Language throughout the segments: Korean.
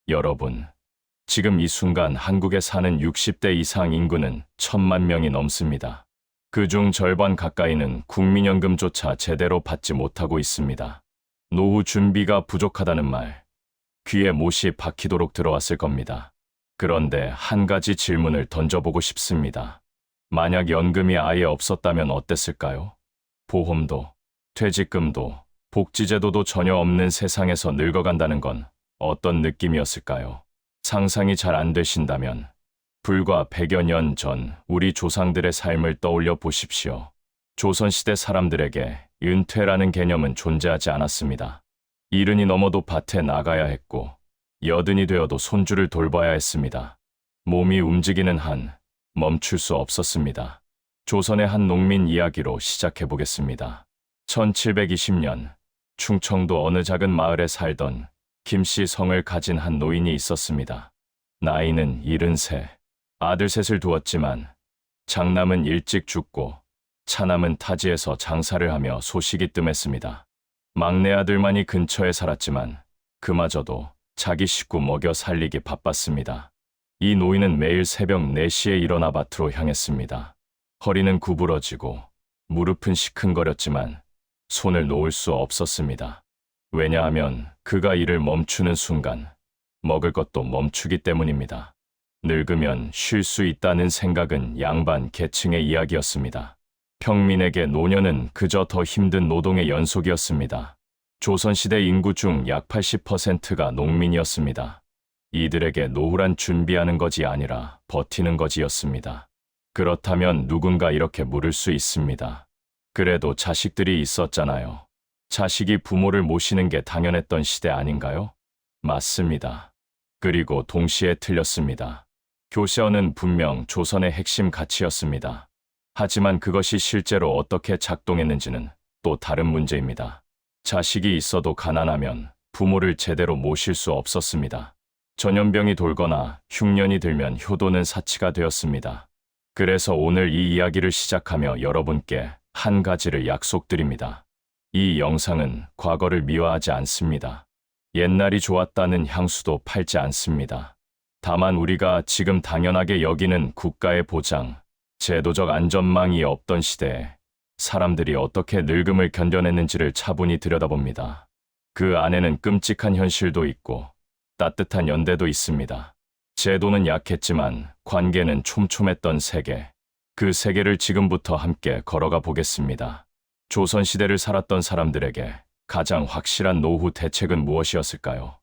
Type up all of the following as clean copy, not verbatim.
여러분, 지금 이 순간 한국에 사는 60대 이상 인구는 1,000만 명이 넘습니다. 그중 절반 가까이는 국민연금조차 제대로 받지 못하고 있습니다. 노후 준비가 부족하다는 말, 귀에 못이 박히도록 들어왔을 겁니다. 그런데 한 가지 질문을 던져보고 싶습니다. 만약 연금이 아예 없었다면 어땠을까요? 보험도, 퇴직금도, 복지제도도 전혀 없는 세상에서 늙어간다는 건 어떤 느낌이었을까요? 상상이 잘 안 되신다면 불과 100여 년 전 우리 조상들의 삶을 떠올려 보십시오. 조선시대 사람들에게 은퇴라는 개념은 존재하지 않았습니다. 이른이 넘어도 밭에 나가야 했고 여든이 되어도 손주를 돌봐야 했습니다. 몸이 움직이는 한 멈출 수 없었습니다. 조선의 한 농민 이야기로 시작해 보겠습니다. 1720년 충청도 어느 작은 마을에 살던 김씨 성을 가진 한 노인이 있었습니다. 나이는 73, 아들 셋을 두었지만 장남은 일찍 죽고 차남은 타지에서 장사를 하며 소식이 뜸했습니다. 막내 아들만이 근처에 살았지만 그마저도 자기 식구 먹여 살리기 바빴습니다. 이 노인은 매일 새벽 4시에 일어나 밭으로 향했습니다. 허리는 구부러지고 무릎은 시큰거렸지만 손을 놓을 수 없었습니다. 왜냐하면 그가 일을 멈추는 순간 먹을 것도 멈추기 때문입니다. 늙으면 쉴 수 있다는 생각은 양반 계층의 이야기였습니다. 평민에게 노년은 그저 더 힘든 노동의 연속이었습니다. 조선시대 인구 중 약 80%가 농민이었습니다. 이들에게 노후란 준비하는 것이 아니라 버티는 것이었습니다. 그렇다면 누군가 이렇게 물을 수 있습니다. 그래도 자식들이 있었잖아요. 자식이 부모를 모시는 게 당연했던 시대 아닌가요? 맞습니다. 그리고 동시에 틀렸습니다. 교세어는 분명 조선의 핵심 가치였습니다. 하지만 그것이 실제로 어떻게 작동했는지는 또 다른 문제입니다. 자식이 있어도 가난하면 부모를 제대로 모실 수 없었습니다. 전염병이 돌거나 흉년이 들면 효도는 사치가 되었습니다. 그래서 오늘 이 이야기를 시작하며 여러분께 한 가지를 약속드립니다. 이 영상은 과거를 미화하지 않습니다. 옛날이 좋았다는 향수도 팔지 않습니다. 다만 우리가 지금 당연하게 여기는 국가의 보장, 제도적 안전망이 없던 시대에 사람들이 어떻게 늙음을 견뎌냈는지를 차분히 들여다봅니다. 그 안에는 끔찍한 현실도 있고 따뜻한 연대도 있습니다. 제도는 약했지만 관계는 촘촘했던 세계, 그 세계를 지금부터 함께 걸어가 보겠습니다. 조선시대를 살았던 사람들에게 가장 확실한 노후 대책은 무엇이었을까요?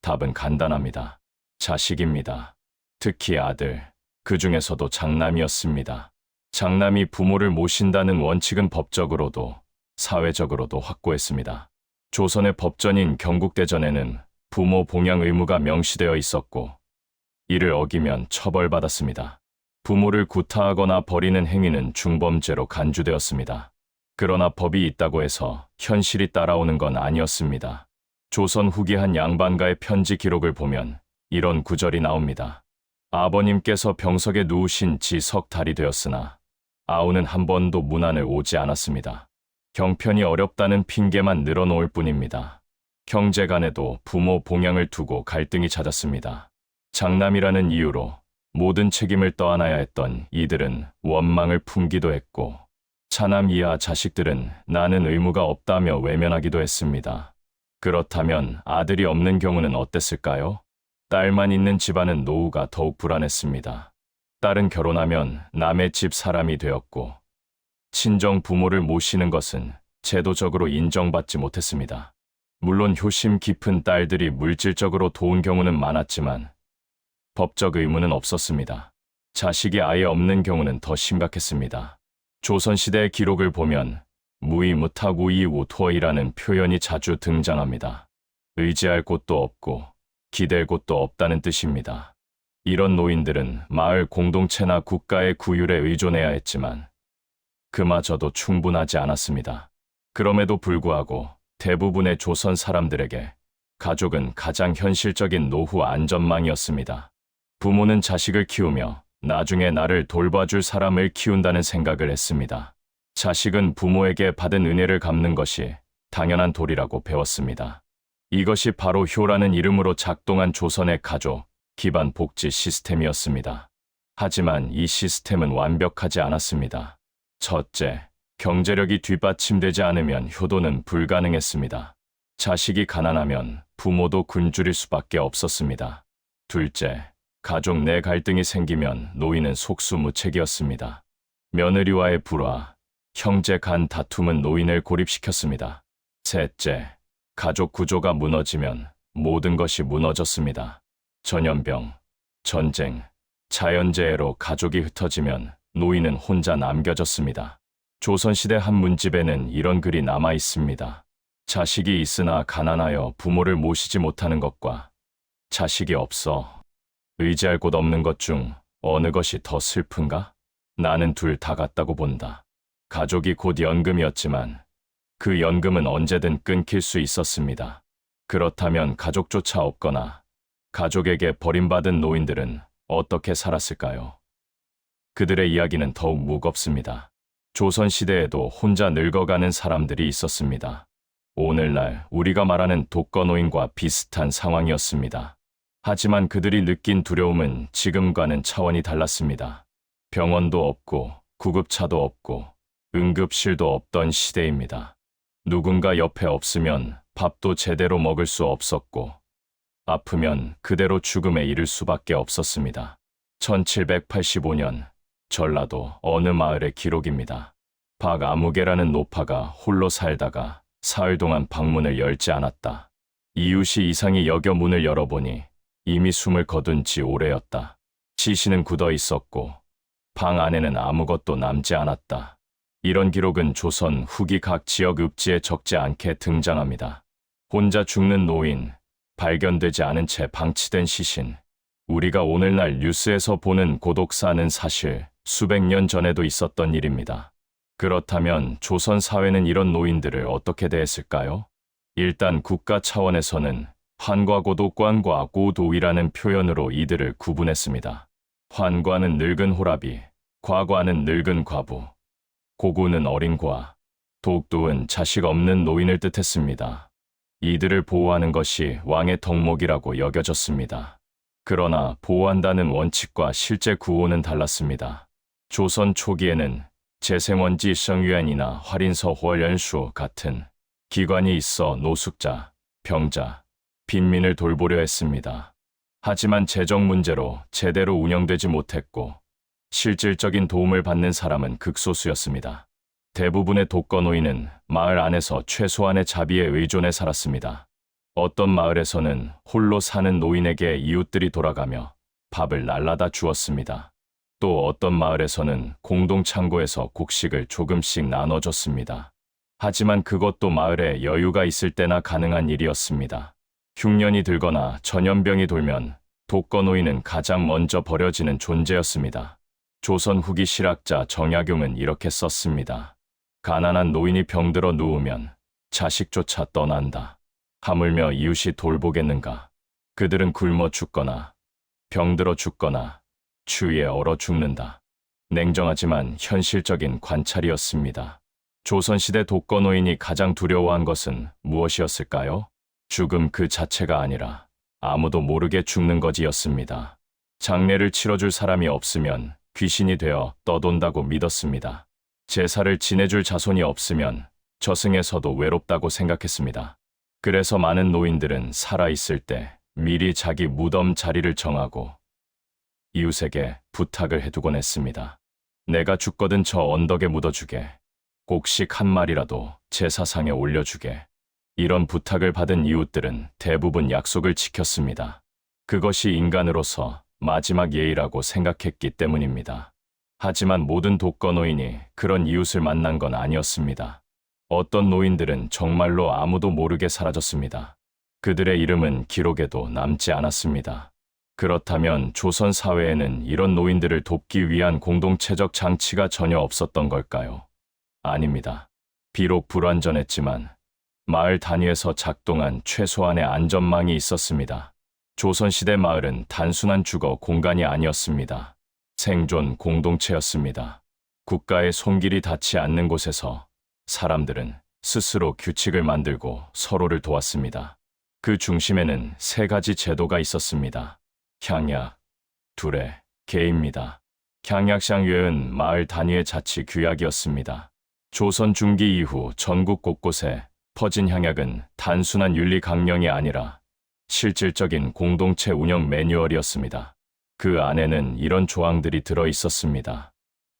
답은 간단합니다. 자식입니다. 특히 아들, 그 중에서도 장남이었습니다. 장남이 부모를 모신다는 원칙은 법적으로도 사회적으로도 확고했습니다. 조선의 법전인 경국대전에는 부모 봉양 의무가 명시되어 있었고 이를 어기면 처벌받았습니다. 부모를 구타하거나 버리는 행위는 중범죄로 간주되었습니다. 그러나 법이 있다고 해서 현실이 따라오는 건 아니었습니다. 조선 후기 한 양반가의 편지 기록을 보면 이런 구절이 나옵니다. 아버님께서 병석에 누우신 지 석 달이 되었으나 아우는 한 번도 문안을 오지 않았습니다. 형편이 어렵다는 핑계만 늘어놓을 뿐입니다. 형제 간에도 부모 봉양을 두고 갈등이 잦았습니다. 장남이라는 이유로 모든 책임을 떠안아야 했던 이들은 원망을 품기도 했고 차남 이하 자식들은 나는 의무가 없다며 외면하기도 했습니다. 그렇다면 아들이 없는 경우는 어땠을까요? 딸만 있는 집안은 노후가 더욱 불안했습니다. 딸은 결혼하면 남의 집 사람이 되었고 친정 부모를 모시는 것은 제도적으로 인정받지 못했습니다. 물론 효심 깊은 딸들이 물질적으로 도운 경우는 많았지만 법적 의무는 없었습니다. 자식이 아예 없는 경우는 더 심각했습니다. 조선시대의 기록을 보면 무이무탁우이우토이라는 표현이 자주 등장합니다. 의지할 곳도 없고 기댈 곳도 없다는 뜻입니다. 이런 노인들은 마을 공동체나 국가의 구휼에 의존해야 했지만 그마저도 충분하지 않았습니다. 그럼에도 불구하고 대부분의 조선 사람들에게 가족은 가장 현실적인 노후 안전망이었습니다. 부모는 자식을 키우며 나중에 나를 돌봐줄 사람을 키운다는 생각을 했습니다. 자식은 부모에게 받은 은혜를 갚는 것이 당연한 도리라고 배웠습니다. 이것이 바로 효라는 이름으로 작동한 조선의 가족 기반 복지 시스템이었습니다. 하지만 이 시스템은 완벽하지 않았습니다. 첫째, 경제력이 뒷받침되지 않으면 효도는 불가능했습니다. 자식이 가난하면 부모도 굶주릴 수밖에 없었습니다. 둘째, 가족 내 갈등이 생기면 노인은 속수무책이었습니다. 며느리와의 불화, 형제 간 다툼은 노인을 고립시켰습니다. 셋째, 가족 구조가 무너지면 모든 것이 무너졌습니다. 전염병, 전쟁, 자연재해로 가족이 흩어지면 노인은 혼자 남겨졌습니다. 조선시대 한 문집에는 이런 글이 남아 있습니다. 자식이 있으나 가난하여 부모를 모시지 못하는 것과 자식이 없어 의지할 곳 없는 것 중 어느 것이 더 슬픈가? 나는 둘 다 같다고 본다. 가족이 곧 연금이었지만 그 연금은 언제든 끊길 수 있었습니다. 그렇다면 가족조차 없거나 가족에게 버림받은 노인들은 어떻게 살았을까요? 그들의 이야기는 더욱 무겁습니다. 조선시대에도 혼자 늙어가는 사람들이 있었습니다. 오늘날 우리가 말하는 독거노인과 비슷한 상황이었습니다. 하지만 그들이 느낀 두려움은 지금과는 차원이 달랐습니다. 병원도 없고 구급차도 없고 응급실도 없던 시대입니다. 누군가 옆에 없으면 밥도 제대로 먹을 수 없었고 아프면 그대로 죽음에 이를 수밖에 없었습니다. 1785년 전라도 어느 마을의 기록입니다. 박아무개라는 노파가 홀로 살다가 사흘 동안 방문을 열지 않았다. 이웃이 이상히 여겨 문을 열어보니 이미 숨을 거둔 지 오래였다. 시신은 굳어 있었고 방 안에는 아무것도 남지 않았다. 이런 기록은 조선 후기 각 지역 읍지에 적지 않게 등장합니다. 혼자 죽는 노인, 발견되지 않은 채 방치된 시신, 우리가 오늘날 뉴스에서 보는 고독사는 사실 수백 년 전에도 있었던 일입니다. 그렇다면 조선 사회는 이런 노인들을 어떻게 대했을까요? 일단 국가 차원에서는 환과고독관과 고도이라는 표현으로 이들을 구분했습니다. 환과는 늙은 호랍이, 과과는 늙은 과부, 고구는 어린 과, 독두은 자식 없는 노인을 뜻했습니다. 이들을 보호하는 것이 왕의 덕목이라고 여겨졌습니다. 그러나 보호한다는 원칙과 실제 구호는 달랐습니다. 조선 초기에는 재생원지 성유엔이나 활인서 호연수 같은 기관이 있어 노숙자, 병자, 빈민을 돌보려 했습니다. 하지만 재정 문제로 제대로 운영되지 못했고 실질적인 도움을 받는 사람은 극소수였습니다. 대부분의 독거노인은 마을 안에서 최소한의 자비에 의존해 살았습니다. 어떤 마을에서는 홀로 사는 노인에게 이웃들이 돌아가며 밥을 날라다 주었습니다. 또 어떤 마을에서는 공동창고에서 곡식을 조금씩 나눠줬습니다. 하지만 그것도 마을에 여유가 있을 때나 가능한 일이었습니다. 흉년이 들거나 전염병이 돌면 독거노인은 가장 먼저 버려지는 존재였습니다. 조선 후기 실학자 정약용은 이렇게 썼습니다. 가난한 노인이 병들어 누우면 자식조차 떠난다. 하물며 이웃이 돌보겠는가. 그들은 굶어 죽거나 병들어 죽거나 추위에 얼어 죽는다. 냉정하지만 현실적인 관찰이었습니다. 조선시대 독거노인이 가장 두려워한 것은 무엇이었을까요? 죽음 그 자체가 아니라 아무도 모르게 죽는 것이었습니다. 장례를 치러줄 사람이 없으면 귀신이 되어 떠돈다고 믿었습니다. 제사를 지내줄 자손이 없으면 저승에서도 외롭다고 생각했습니다. 그래서 많은 노인들은 살아있을 때 미리 자기 무덤 자리를 정하고 이웃에게 부탁을 해두곤 했습니다. 내가 죽거든 저 언덕에 묻어주게. 곡식 한 마리라도 제사상에 올려주게. 이런 부탁을 받은 이웃들은 대부분 약속을 지켰습니다. 그것이 인간으로서 마지막 예의라고 생각했기 때문입니다. 하지만 모든 독거노인이 그런 이웃을 만난 건 아니었습니다. 어떤 노인들은 정말로 아무도 모르게 사라졌습니다. 그들의 이름은 기록에도 남지 않았습니다. 그렇다면 조선 사회에는 이런 노인들을 돕기 위한 공동체적 장치가 전혀 없었던 걸까요? 아닙니다. 비록 불완전했지만 마을 단위에서 작동한 최소한의 안전망이 있었습니다. 조선시대 마을은 단순한 주거 공간이 아니었습니다. 생존 공동체였습니다. 국가의 손길이 닿지 않는 곳에서 사람들은 스스로 규칙을 만들고 서로를 도왔습니다. 그 중심에는 세 가지 제도가 있었습니다. 향약, 두레, 계입니다. 향약상유은 마을 단위의 자치 규약이었습니다. 조선 중기 이후 전국 곳곳에 퍼진 향약은 단순한 윤리 강령이 아니라 실질적인 공동체 운영 매뉴얼이었습니다. 그 안에는 이런 조항들이 들어 있었습니다.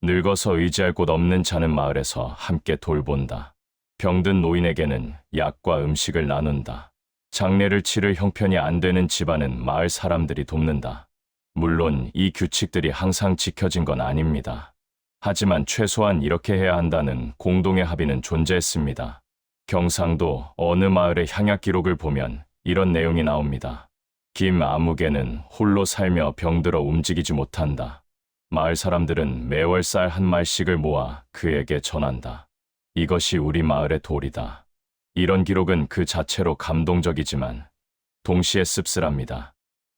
늙어서 의지할 곳 없는 자는 마을에서 함께 돌본다. 병든 노인에게는 약과 음식을 나눈다. 장례를 치를 형편이 안 되는 집안은 마을 사람들이 돕는다. 물론 이 규칙들이 항상 지켜진 건 아닙니다. 하지만 최소한 이렇게 해야 한다는 공동의 합의는 존재했습니다. 경상도 어느 마을의 향약 기록을 보면 이런 내용이 나옵니다. 김아무개는 홀로 살며 병들어 움직이지 못한다. 마을 사람들은 매월 쌀 한 말씩을 모아 그에게 전한다. 이것이 우리 마을의 도리다. 이런 기록은 그 자체로 감동적이지만 동시에 씁쓸합니다.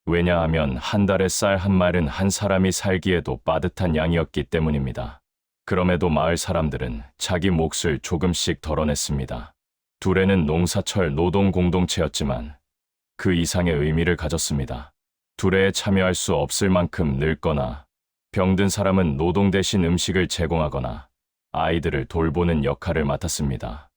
왜냐하면 한 달에 쌀 한 말은 한 사람이 살기에도 빠듯한 양이었기 때문입니다. 그럼에도 마을 사람들은 자기 몫을 조금씩 덜어냈습니다. 두레는 농사철 노동 공동체였지만 그 이상의 의미를 가졌습니다. 두레에 참여할 수 없을 만큼 늙거나 병든 사람은 노동 대신 음식을 제공하거나 아이들을 돌보는 역할을 맡았습니다.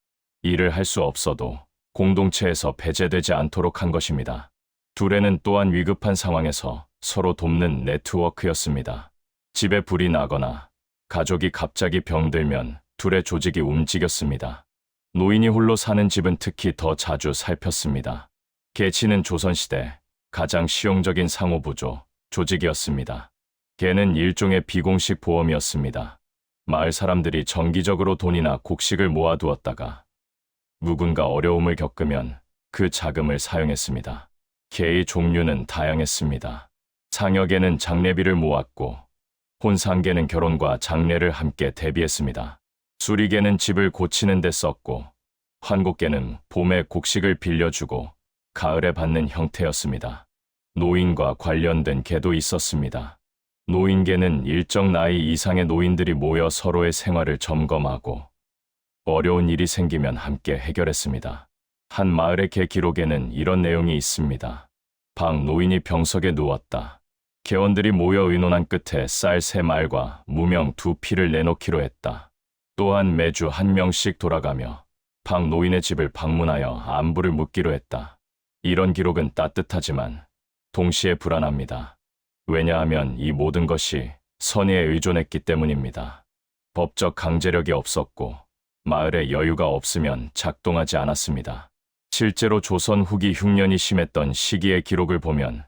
일을 할 수 없어도 공동체에서 배제되지 않도록 한 것입니다. 두레는 또한 위급한 상황에서 서로 돕는 네트워크였습니다. 집에 불이 나거나 가족이 갑자기 병들면 두레 조직이 움직였습니다. 노인이 홀로 사는 집은 특히 더 자주 살폈습니다. 개치는 조선시대 가장 실용적인 상호부조 조직이었습니다. 개는 일종의 비공식 보험이었습니다. 마을 사람들이 정기적으로 돈이나 곡식을 모아두었다가 누군가 어려움을 겪으면 그 자금을 사용했습니다. 개의 종류는 다양했습니다. 상여개는 장례비를 모았고 혼상개는 결혼과 장례를 함께 대비했습니다. 수리개는 집을 고치는 데 썼고 환곡개는 봄에 곡식을 빌려주고 가을에 받는 형태였습니다. 노인과 관련된 개도 있었습니다. 노인개는 일정 나이 이상의 노인들이 모여 서로의 생활을 점검하고 어려운 일이 생기면 함께 해결했습니다. 한 마을의 개 기록에는 이런 내용이 있습니다. 방 노인이 병석에 누웠다. 개원들이 모여 의논한 끝에 쌀 3말과 무명 2피를 내놓기로 했다. 또한 매주 한 명씩 돌아가며 방 노인의 집을 방문하여 안부를 묻기로 했다. 이런 기록은 따뜻하지만 동시에 불안합니다. 왜냐하면 이 모든 것이 선의에 의존했기 때문입니다. 법적 강제력이 없었고 마을에 여유가 없으면 작동하지 않았습니다. 실제로 조선 후기 흉년이 심했던 시기의 기록을 보면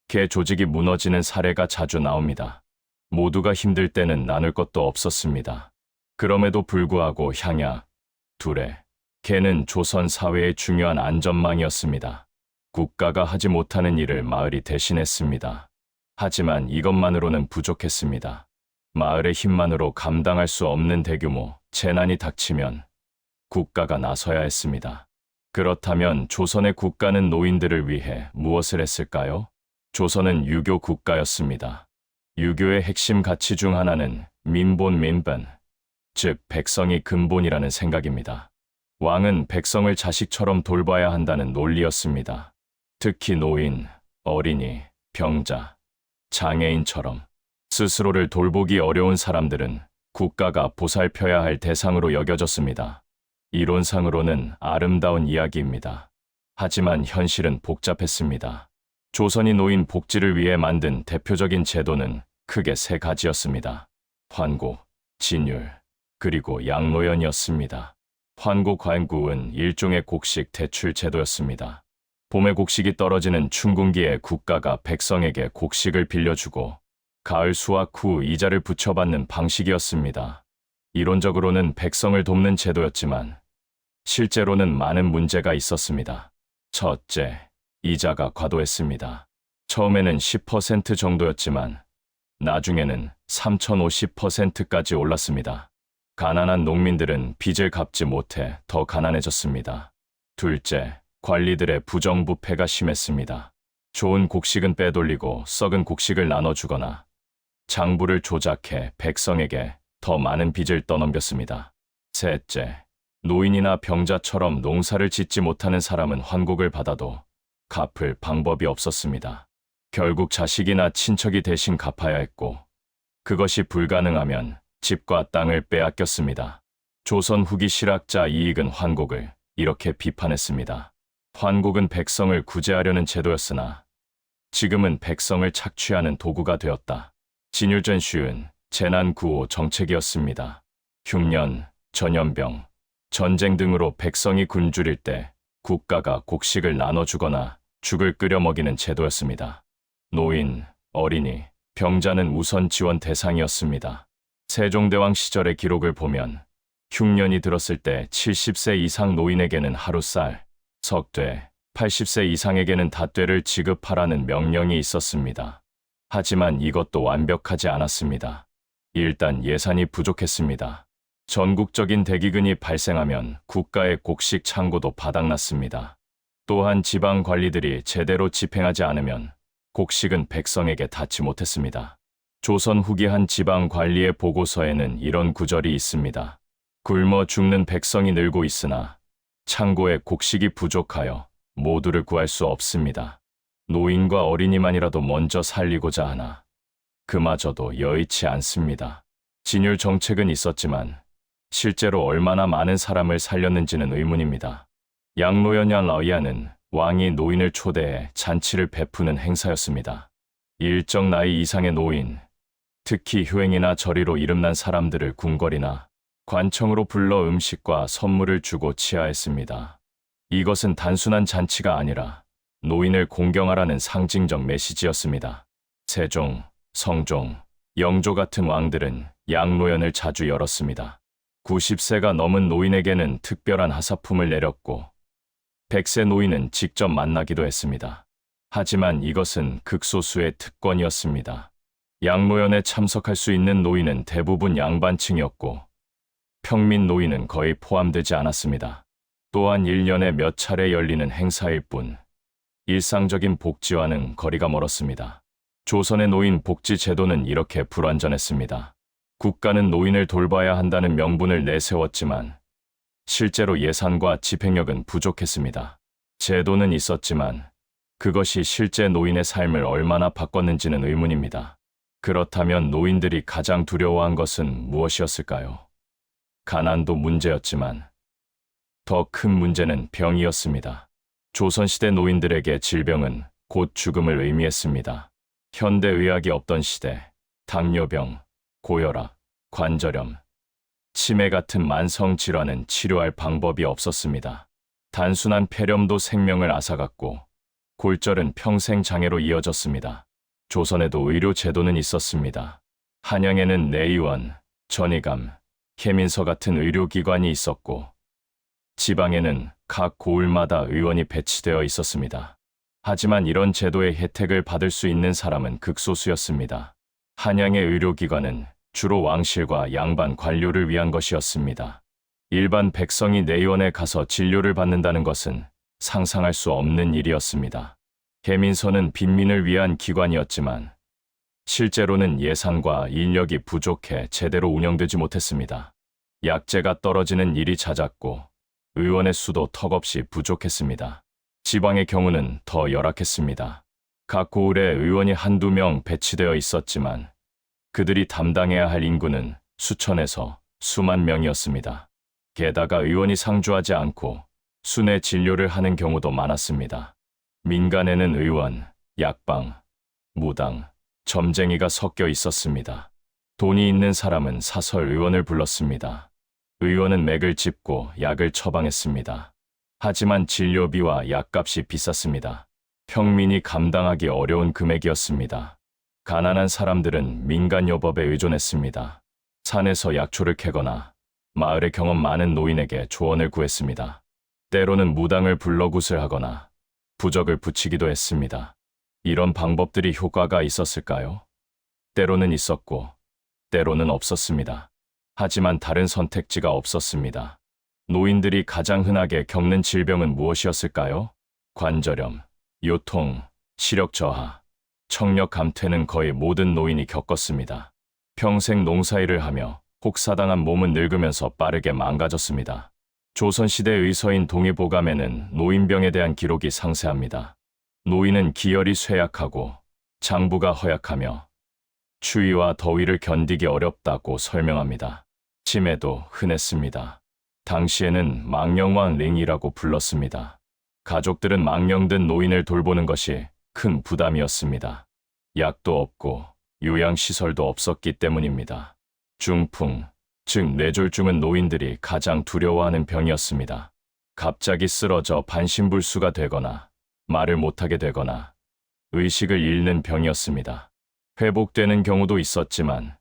개 조직이 무너지는 사례가 자주 나옵니다. 모두가 힘들 때는 나눌 것도 없었습니다. 그럼에도 불구하고 향약, 두레, 개는 조선 사회의 중요한 안전망이었습니다. 국가가 하지 못하는 일을 마을이 대신했습니다. 하지만 이것만으로는 부족했습니다. 마을의 힘만으로 감당할 수 없는 대규모 재난이 닥치면 국가가 나서야 했습니다. 그렇다면 조선의 국가는 노인들을 위해 무엇을 했을까요? 조선은 유교 국가였습니다. 유교의 핵심 가치 중 하나는 민본, 즉 백성이 근본이라는 생각입니다. 왕은 백성을 자식처럼 돌봐야 한다는 논리였습니다. 특히 노인, 어린이, 병자, 장애인처럼 스스로를 돌보기 어려운 사람들은 국가가 보살펴야 할 대상으로 여겨졌습니다. 이론상으로는 아름다운 이야기입니다. 하지만 현실은 복잡했습니다. 조선이 노인 복지를 위해 만든 대표적인 제도는 크게 3가지였습니다. 환곡, 진율, 그리고 양로연이었습니다. 환곡 관구은 일종의 곡식 대출 제도였습니다. 봄에 곡식이 떨어지는 춘궁기에 국가가 백성에게 곡식을 빌려주고 가을 수확 후 이자를 붙여받는 방식이었습니다. 이론적으로는 백성을 돕는 제도였지만 실제로는 많은 문제가 있었습니다. 첫째, 이자가 과도했습니다. 처음에는 10% 정도였지만 나중에는 3050%까지 올랐습니다. 가난한 농민들은 빚을 갚지 못해 더 가난해졌습니다. 둘째, 관리들의 부정부패가 심했습니다. 좋은 곡식은 빼돌리고 썩은 곡식을 나눠주거나 장부를 조작해 백성에게 더 많은 빚을 떠넘겼습니다. 셋째, 노인이나 병자처럼 농사를 짓지 못하는 사람은 환곡을 받아도 갚을 방법이 없었습니다. 결국 자식이나 친척이 대신 갚아야 했고, 그것이 불가능하면 집과 땅을 빼앗겼습니다. 조선 후기 실학자 이익은 환곡을 이렇게 비판했습니다. 환곡은 백성을 구제하려는 제도였으나 지금은 백성을 착취하는 도구가 되었다. 진율전 쉬운 재난 구호 정책이었습니다. 흉년, 전염병, 전쟁 등으로 백성이 굶주릴 때 국가가 곡식을 나눠주거나 죽을 끓여 먹이는 제도였습니다. 노인, 어린이, 병자는 우선 지원 대상이었습니다. 세종대왕 시절의 기록을 보면 흉년이 들었을 때 70세 이상 노인에게는 하루 쌀, 석쇠, 80세 이상에게는 닷되를 지급하라는 명령이 있었습니다. 하지만 이것도 완벽하지 않았습니다. 일단 예산이 부족했습니다. 전국적인 대기근이 발생하면 국가의 곡식 창고도 바닥났습니다. 또한 지방 관리들이 제대로 집행하지 않으면 곡식은 백성에게 닿지 못했습니다. 조선 후기 한 지방 관리의 보고서에는 이런 구절이 있습니다. 굶어 죽는 백성이 늘고 있으나 창고에 곡식이 부족하여 모두를 구할 수 없습니다. 노인과 어린이만이라도 먼저 살리고자 하나 그마저도 여의치 않습니다. 진율 정책은 있었지만 실제로 얼마나 많은 사람을 살렸는지는 의문입니다. 양로연양 라이아는 왕이 노인을 초대해 잔치를 베푸는 행사였습니다. 일정 나이 이상의 노인, 특히 효행이나 절이로 이름난 사람들을 궁궐이나 관청으로 불러 음식과 선물을 주고 치하했습니다. 이것은 단순한 잔치가 아니라 노인을 공경하라는 상징적 메시지였습니다. 세종, 성종, 영조 같은 왕들은 양로연을 자주 열었습니다. 90세가 넘은 노인에게는 특별한 하사품을 내렸고 100세 노인은 직접 만나기도 했습니다. 하지만 이것은 극소수의 특권이었습니다. 양로연에 참석할 수 있는 노인은 대부분 양반층이었고 평민 노인은 거의 포함되지 않았습니다. 또한 1년에 몇 차례 열리는 행사일 뿐 일상적인 복지와는 거리가 멀었습니다. 조선의 노인 복지 제도는 이렇게 불완전했습니다. 국가는 노인을 돌봐야 한다는 명분을 내세웠지만 실제로 예산과 집행력은 부족했습니다. 제도는 있었지만 그것이 실제 노인의 삶을 얼마나 바꿨는지는 의문입니다. 그렇다면 노인들이 가장 두려워한 것은 무엇이었을까요? 가난도 문제였지만 더 큰 문제는 병이었습니다. 조선시대 노인들에게 질병은 곧 죽음을 의미했습니다. 현대의학이 없던 시대, 당뇨병, 고혈압, 관절염, 치매 같은 만성 질환은 치료할 방법이 없었습니다. 단순한 폐렴도 생명을 앗아갔고 골절은 평생 장애로 이어졌습니다. 조선에도 의료 제도는 있었습니다. 한양에는 내의원, 전의감, 계민서 같은 의료기관이 있었고 지방에는 각 고을마다 의원이 배치되어 있었습니다. 하지만 이런 제도의 혜택을 받을 수 있는 사람은 극소수였습니다. 한양의 의료기관은 주로 왕실과 양반 관료를 위한 것이었습니다. 일반 백성이 내의원에 가서 진료를 받는다는 것은 상상할 수 없는 일이었습니다. 계민서는 빈민을 위한 기관이었지만 실제로는 예산과 인력이 부족해 제대로 운영되지 못했습니다. 약재가 떨어지는 일이 잦았고 의원의 수도 턱없이 부족했습니다. 지방의 경우는 더 열악했습니다. 각 고을에 의원이 한두 명 배치되어 있었지만 그들이 담당해야 할 인구는 수천에서 수만 명이었습니다. 게다가 의원이 상주하지 않고 순회 진료를 하는 경우도 많았습니다. 민간에는 의원, 약방, 무당, 점쟁이가 섞여 있었습니다. 돈이 있는 사람은 사설 의원을 불렀습니다. 의원은 맥을 짚고 약을 처방했습니다. 하지만 진료비와 약값이 비쌌습니다. 평민이 감당하기 어려운 금액이었습니다. 가난한 사람들은 민간요법에 의존했습니다. 산에서 약초를 캐거나 마을에 경험 많은 노인에게 조언을 구했습니다. 때로는 무당을 불러 구슬하거나 부적을 붙이기도 했습니다. 이런 방법들이 효과가 있었을까요? 때로는 있었고 때로는 없었습니다. 하지만 다른 선택지가 없었습니다. 노인들이 가장 흔하게 겪는 질병은 무엇이었을까요? 관절염, 요통, 시력 저하, 청력 감퇴는 거의 모든 노인이 겪었습니다. 평생 농사일을 하며 혹사당한 몸은 늙으면서 빠르게 망가졌습니다. 조선시대 의서인 동의보감에는 노인병에 대한 기록이 상세합니다. 노인은 기혈이 쇠약하고 장부가 허약하며 추위와 더위를 견디기 어렵다고 설명합니다. 치매도 흔했습니다. 당시에는 망령왕 랭이라고 불렀습니다. 가족들은 망령든 노인을 돌보는 것이 큰 부담이었습니다. 약도 없고 요양시설도 없었기 때문입니다. 중풍, 즉 뇌졸중은 노인들이 가장 두려워하는 병이었습니다. 갑자기 쓰러져 반신불수가 되거나 말을 못하게 되거나 의식을 잃는 병이었습니다. 회복되는 경우도 있었지만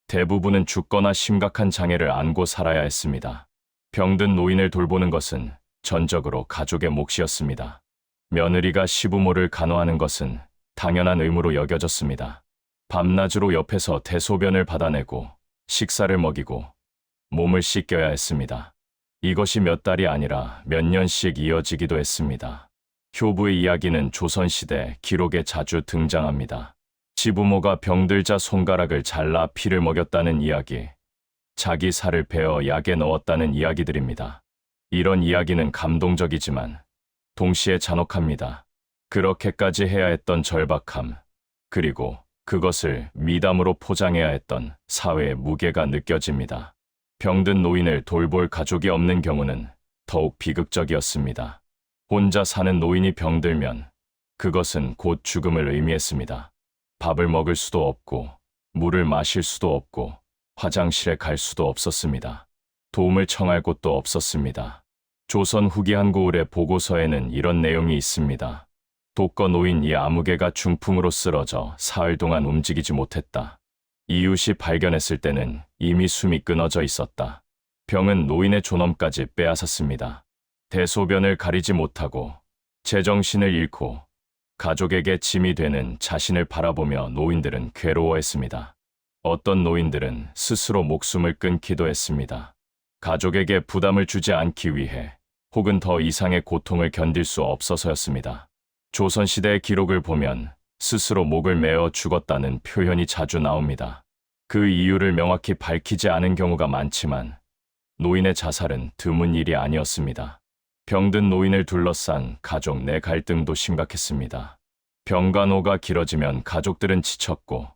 대부분은 죽거나 심각한 장애를 안고 살아야 했습니다. 병든 노인을 돌보는 것은 전적으로 가족의 몫이었습니다. 며느리가 시부모를 간호하는 것은 당연한 의무로 여겨졌습니다. 밤낮으로 옆에서 대소변을 받아내고 식사를 먹이고 몸을 씻겨야 했습니다. 이것이 몇 달이 아니라 몇 년씩 이어지기도 했습니다. 효부의 이야기는 조선시대 기록에 자주 등장합니다. 시부모가 병들자 손가락을 잘라 피를 먹였다는 이야기, 자기 살을 베어 약에 넣었다는 이야기들입니다. 이런 이야기는 감동적이지만 동시에 잔혹합니다. 그렇게까지 해야 했던 절박함, 그리고 그것을 미담으로 포장해야 했던 사회의 무게가 느껴집니다. 병든 노인을 돌볼 가족이 없는 경우는 더욱 비극적이었습니다. 혼자 사는 노인이 병들면 그것은 곧 죽음을 의미했습니다. 밥을 먹을 수도 없고 물을 마실 수도 없고 화장실에 갈 수도 없었습니다. 도움을 청할 곳도 없었습니다. 조선 후기 한 고을의 보고서에는 이런 내용이 있습니다. 독거 노인 이 아무개가 중풍으로 쓰러져 사흘 동안 움직이지 못했다. 이웃이 발견했을 때는 이미 숨이 끊어져 있었다. 병은 노인의 존엄까지 빼앗았습니다. 대소변을 가리지 못하고 제정신을 잃고 가족에게 짐이 되는 자신을 바라보며 노인들은 괴로워했습니다. 어떤 노인들은 스스로 목숨을 끊기도 했습니다. 가족에게 부담을 주지 않기 위해 혹은 더 이상의 고통을 견딜 수 없어서였습니다. 조선시대의 기록을 보면 스스로 목을 메어 죽었다는 표현이 자주 나옵니다. 그 이유를 명확히 밝히지 않은 경우가 많지만 노인의 자살은 드문 일이 아니었습니다. 병든 노인을 둘러싼 가족 내 갈등도 심각했습니다. 병간호가 길어지면 가족들은 지쳤고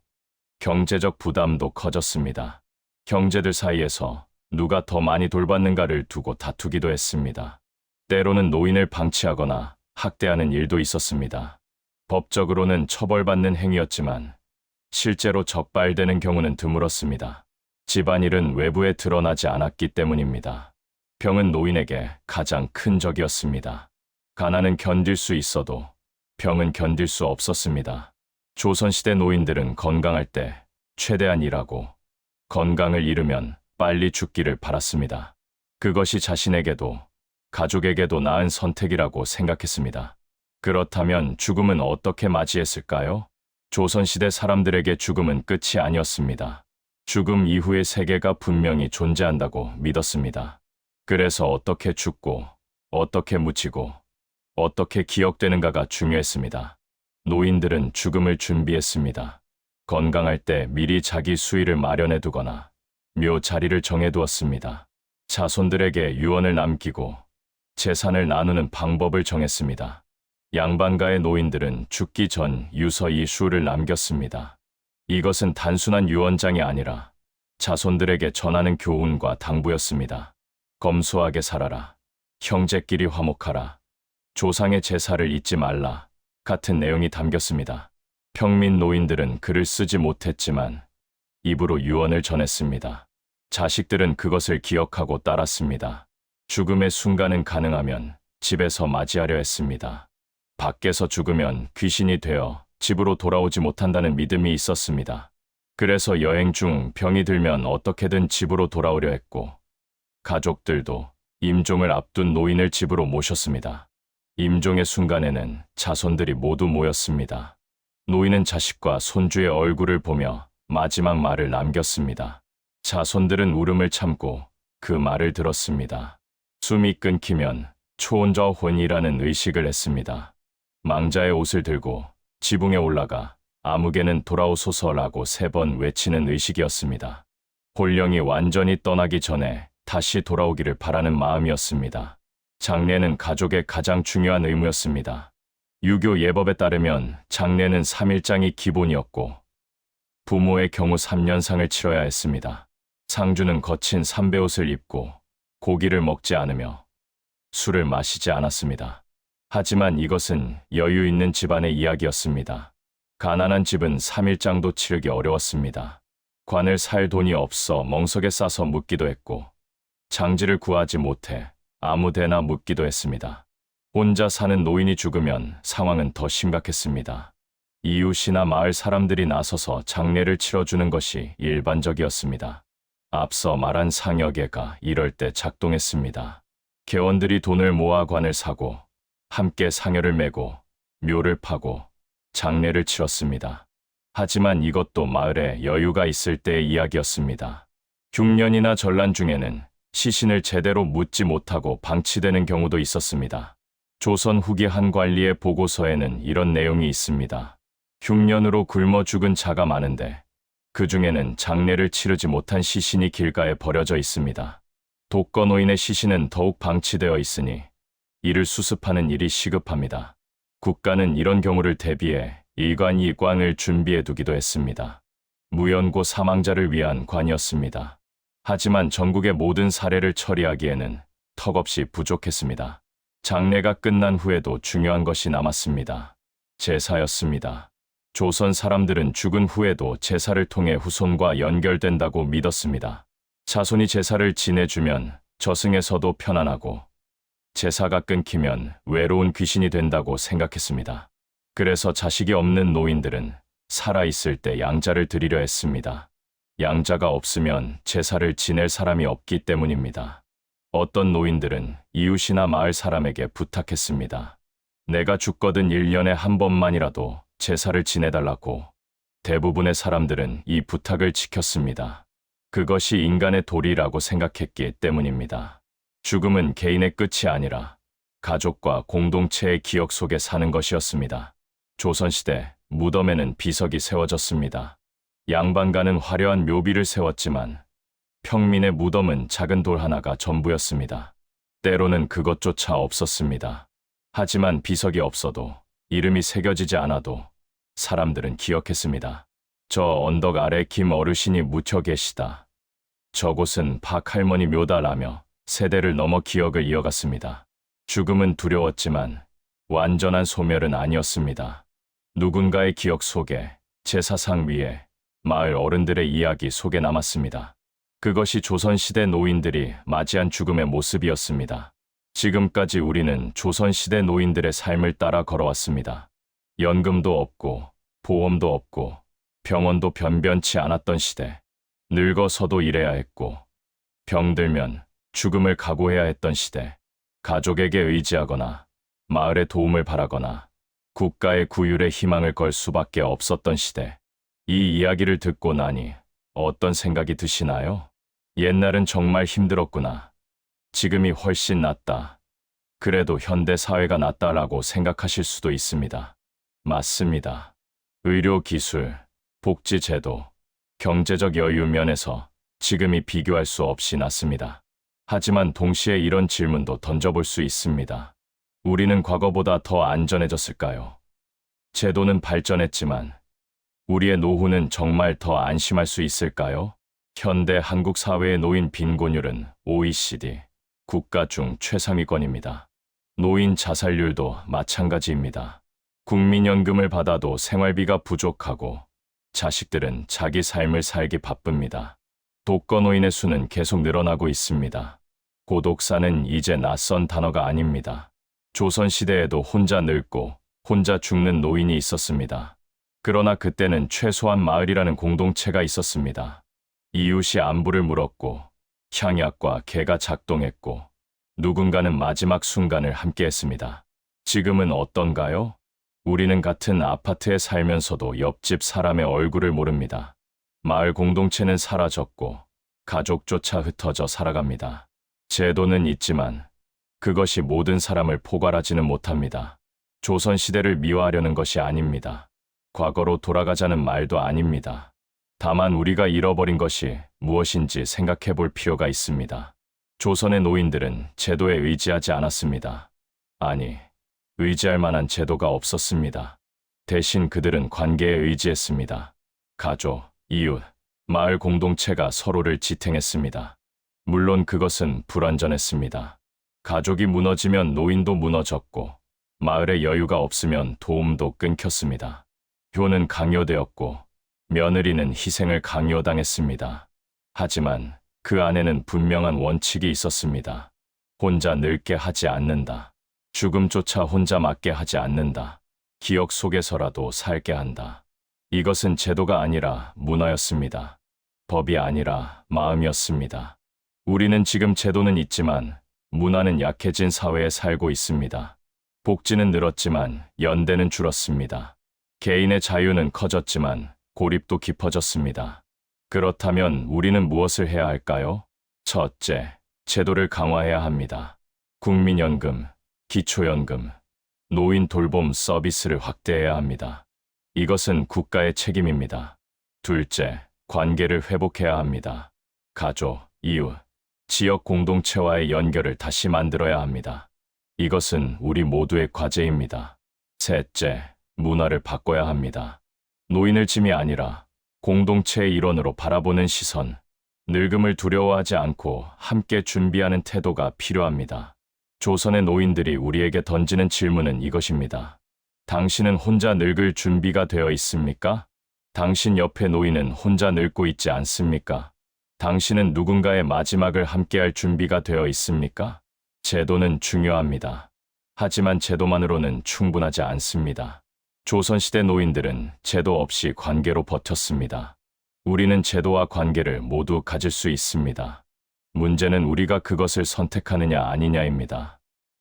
경제적 부담도 커졌습니다. 형제들 사이에서 누가 더 많이 돌봤는가를 두고 다투기도 했습니다. 때로는 노인을 방치하거나 학대하는 일도 있었습니다. 법적으로는 처벌받는 행위였지만 실제로 적발되는 경우는 드물었습니다. 집안일은 외부에 드러나지 않았기 때문입니다. 병은 노인에게 가장 큰 적이었습니다. 가난은 견딜 수 있어도 병은 견딜 수 없었습니다. 조선시대 노인들은 건강할 때 최대한 일하고 건강을 잃으면 빨리 죽기를 바랐습니다. 그것이 자신에게도 가족에게도 나은 선택이라고 생각했습니다. 그렇다면 죽음은 어떻게 맞이했을까요? 조선시대 사람들에게 죽음은 끝이 아니었습니다. 죽음 이후의 세계가 분명히 존재한다고 믿었습니다. 그래서 어떻게 죽고, 어떻게 묻히고, 어떻게 기억되는가가 중요했습니다. 노인들은 죽음을 준비했습니다. 건강할 때 미리 자기 수의를 마련해 두거나 묘 자리를 정해 두었습니다. 자손들에게 유언을 남기고 재산을 나누는 방법을 정했습니다. 양반가의 노인들은 죽기 전 유서이 수를 남겼습니다. 이것은 단순한 유언장이 아니라 자손들에게 전하는 교훈과 당부였습니다. 검소하게 살아라. 형제끼리 화목하라. 조상의 제사를 잊지 말라. 같은 내용이 담겼습니다. 평민 노인들은 글을 쓰지 못했지만 입으로 유언을 전했습니다. 자식들은 그것을 기억하고 따랐습니다. 죽음의 순간은 가능하면 집에서 맞이하려 했습니다. 밖에서 죽으면 귀신이 되어 집으로 돌아오지 못한다는 믿음이 있었습니다. 그래서 여행 중 병이 들면 어떻게든 집으로 돌아오려 했고 가족들도 임종을 앞둔 노인을 집으로 모셨습니다. 임종의 순간에는 자손들이 모두 모였습니다. 노인은 자식과 손주의 얼굴을 보며 마지막 말을 남겼습니다. 자손들은 울음을 참고 그 말을 들었습니다. 숨이 끊기면 초혼저혼이라는 의식을 했습니다. 망자의 옷을 들고 지붕에 올라가 아무개는 돌아오소서라고 3번 외치는 의식이었습니다. 혼령이 완전히 떠나기 전에 다시 돌아오기를 바라는 마음이었습니다. 장례는 가족의 가장 중요한 의무였습니다. 유교 예법에 따르면 장례는 3일장이 기본이었고 부모의 경우 3년상을 치러야 했습니다. 상주는 거친 삼배옷을 입고 고기를 먹지 않으며 술을 마시지 않았습니다. 하지만 이것은 여유 있는 집안의 이야기였습니다. 가난한 집은 3일장도 치르기 어려웠습니다. 관을 살 돈이 없어 멍석에 싸서 묻기도 했고 장지를 구하지 못해 아무데나 묻기도 했습니다. 혼자 사는 노인이 죽으면 상황은 더 심각했습니다. 이웃이나 마을 사람들이 나서서 장례를 치러주는 것이 일반적이었습니다. 앞서 말한 상여계가 이럴 때 작동했습니다. 개원들이 돈을 모아 관을 사고 함께 상여를 메고 묘를 파고 장례를 치렀습니다. 하지만 이것도 마을에 여유가 있을 때의 이야기였습니다. 흉년이나 전란 중에는 시신을 제대로 묻지 못하고 방치되는 경우도 있었습니다. 조선 후기 한 관리의 보고서에는 이런 내용이 있습니다. 흉년으로 굶어 죽은 자가 많은데 그 중에는 장례를 치르지 못한 시신이 길가에 버려져 있습니다. 독거노인의 시신은 더욱 방치되어 있으니 이를 수습하는 일이 시급합니다. 국가는 이런 경우를 대비해 일관이 관을 준비해 두기도 했습니다. 무연고 사망자를 위한 관이었습니다. 하지만 전국의 모든 사례를 처리하기에는 턱없이 부족했습니다. 장례가 끝난 후에도 중요한 것이 남았습니다. 제사였습니다. 조선 사람들은 죽은 후에도 제사를 통해 후손과 연결된다고 믿었습니다. 자손이 제사를 지내주면 저승에서도 편안하고 제사가 끊기면 외로운 귀신이 된다고 생각했습니다. 그래서 자식이 없는 노인들은 살아있을 때 양자를 드리려 했습니다. 양자가 없으면 제사를 지낼 사람이 없기 때문입니다. 어떤 노인들은 이웃이나 마을 사람에게 부탁했습니다. 내가 죽거든 1년에 한 번만이라도 제사를 지내달라고. 대부분의 사람들은 이 부탁을 지켰습니다. 그것이 인간의 도리라고 생각했기 때문입니다. 죽음은 개인의 끝이 아니라 가족과 공동체의 기억 속에 사는 것이었습니다. 조선시대 무덤에는 비석이 세워졌습니다. 양반가는 화려한 묘비를 세웠지만 평민의 무덤은 작은 돌 하나가 전부였습니다. 때로는 그것조차 없었습니다. 하지만 비석이 없어도 이름이 새겨지지 않아도 사람들은 기억했습니다. 저 언덕 아래 김 어르신이 묻혀 계시다. 저곳은 박 할머니 묘다라며 세대를 넘어 기억을 이어갔습니다. 죽음은 두려웠지만 완전한 소멸은 아니었습니다. 누군가의 기억 속에, 제사상 위에, 마을 어른들의 이야기 속에 남았습니다. 그것이 조선시대 노인들이 맞이한 죽음의 모습이었습니다. 지금까지 우리는 조선시대 노인들의 삶을 따라 걸어왔습니다. 연금도 없고 보험도 없고 병원도 변변치 않았던 시대. 늙어서도 일해야 했고 병들면 죽음을 각오해야 했던 시대. 가족에게 의지하거나 마을의 도움을 바라거나 국가의 구휼에 희망을 걸 수밖에 없었던 시대. 이 이야기를 듣고 나니 어떤 생각이 드시나요? 옛날은 정말 힘들었구나. 지금이 훨씬 낫다. 그래도 현대 사회가 낫다라고 생각하실 수도 있습니다. 맞습니다. 의료 기술, 복지 제도, 경제적 여유 면에서 지금이 비교할 수 없이 낫습니다. 하지만 동시에 이런 질문도 던져볼 수 있습니다. 우리는 과거보다 더 안전해졌을까요? 제도는 발전했지만 우리의 노후는 정말 더 안심할 수 있을까요? 현대 한국 사회의 노인 빈곤율은 OECD 국가 중 최상위권입니다. 노인 자살률도 마찬가지입니다. 국민연금을 받아도 생활비가 부족하고 자식들은 자기 삶을 살기 바쁩니다. 독거노인의 수는 계속 늘어나고 있습니다. 고독사는 이제 낯선 단어가 아닙니다. 조선시대에도 혼자 늙고 혼자 죽는 노인이 있었습니다. 그러나 그때는 최소한 마을이라는 공동체가 있었습니다. 이웃이 안부를 물었고 향약과 개가 작동했고 누군가는 마지막 순간을 함께했습니다. 지금은 어떤가요? 우리는 같은 아파트에 살면서도 옆집 사람의 얼굴을 모릅니다. 마을 공동체는 사라졌고 가족조차 흩어져 살아갑니다. 제도는 있지만 그것이 모든 사람을 포괄하지는 못합니다. 조선시대를 미화하려는 것이 아닙니다. 과거로 돌아가자는 말도 아닙니다. 다만 우리가 잃어버린 것이 무엇인지 생각해 볼 필요가 있습니다. 조선의 노인들은 제도에 의지하지 않았습니다. 아니, 의지할 만한 제도가 없었습니다. 대신 그들은 관계에 의지했습니다. 가족, 이웃, 마을 공동체가 서로를 지탱했습니다. 물론 그것은 불완전했습니다. 가족이 무너지면 노인도 무너졌고, 마을에 여유가 없으면 도움도 끊겼습니다. 효는 강요되었고, 며느리는 희생을 강요당했습니다. 하지만 그 안에는 분명한 원칙이 있었습니다. 혼자 늙게 하지 않는다. 죽음조차 혼자 맞게 하지 않는다. 기억 속에서라도 살게 한다. 이것은 제도가 아니라 문화였습니다. 법이 아니라 마음이었습니다. 우리는 지금 제도는 있지만 문화는 약해진 사회에 살고 있습니다. 복지는 늘었지만 연대는 줄었습니다. 개인의 자유는 커졌지만 고립도 깊어졌습니다. 그렇다면 우리는 무엇을 해야 할까요? 첫째, 제도를 강화해야 합니다. 국민연금, 기초연금, 노인 돌봄 서비스를 확대해야 합니다. 이것은 국가의 책임입니다. 둘째, 관계를 회복해야 합니다. 가족, 이웃, 지역 공동체와의 연결을 다시 만들어야 합니다. 이것은 우리 모두의 과제입니다. 셋째, 문화를 바꿔야 합니다. 노인을 짐이 아니라 공동체의 일원으로 바라보는 시선, 늙음을 두려워하지 않고 함께 준비하는 태도가 필요합니다. 조선의 노인들이 우리에게 던지는 질문은 이것입니다. 당신은 혼자 늙을 준비가 되어 있습니까? 당신 옆의 노인은 혼자 늙고 있지 않습니까? 당신은 누군가의 마지막을 함께할 준비가 되어 있습니까? 제도는 중요합니다. 하지만 제도만으로는 충분하지 않습니다. 조선시대 노인들은 제도 없이 관계로 버텼습니다. 우리는 제도와 관계를 모두 가질 수 있습니다. 문제는 우리가 그것을 선택하느냐 아니냐입니다.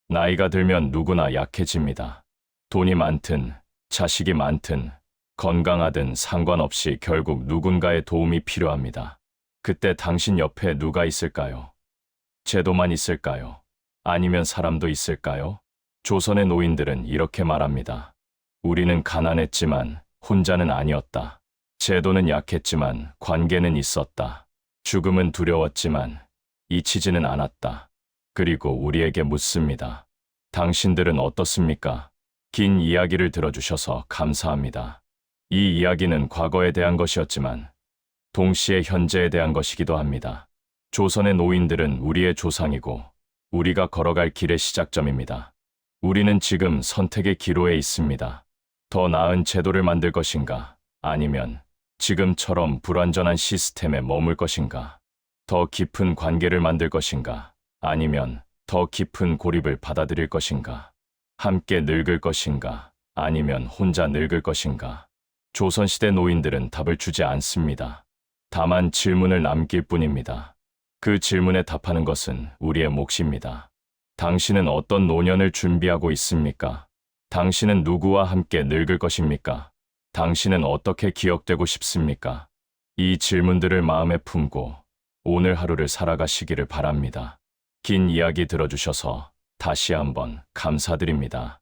나이가 들면 누구나 약해집니다. 돈이 많든, 자식이 많든, 건강하든 상관없이 결국 누군가의 도움이 필요합니다. 그때 당신 옆에 누가 있을까요? 제도만 있을까요? 아니면 사람도 있을까요? 조선의 노인들은 이렇게 말합니다. 우리는 가난했지만 혼자는 아니었다. 제도는 약했지만 관계는 있었다. 죽음은 두려웠지만 잊히지는 않았다. 그리고 우리에게 묻습니다. 당신들은 어떻습니까? 긴 이야기를 들어주셔서 감사합니다. 이 이야기는 과거에 대한 것이었지만 동시에 현재에 대한 것이기도 합니다. 조선의 노인들은 우리의 조상이고 우리가 걸어갈 길의 시작점입니다. 우리는 지금 선택의 기로에 있습니다. 더 나은 제도를 만들 것인가? 아니면 지금처럼 불완전한 시스템에 머물 것인가? 더 깊은 관계를 만들 것인가? 아니면 더 깊은 고립을 받아들일 것인가? 함께 늙을 것인가? 아니면 혼자 늙을 것인가? 조선시대 노인들은 답을 주지 않습니다. 다만 질문을 남길 뿐입니다. 그 질문에 답하는 것은 우리의 몫입니다. 당신은 어떤 노년을 준비하고 있습니까? 당신은 누구와 함께 늙을 것입니까? 당신은 어떻게 기억되고 싶습니까? 이 질문들을 마음에 품고 오늘 하루를 살아가시기를 바랍니다. 긴 이야기 들어주셔서 다시 한번 감사드립니다.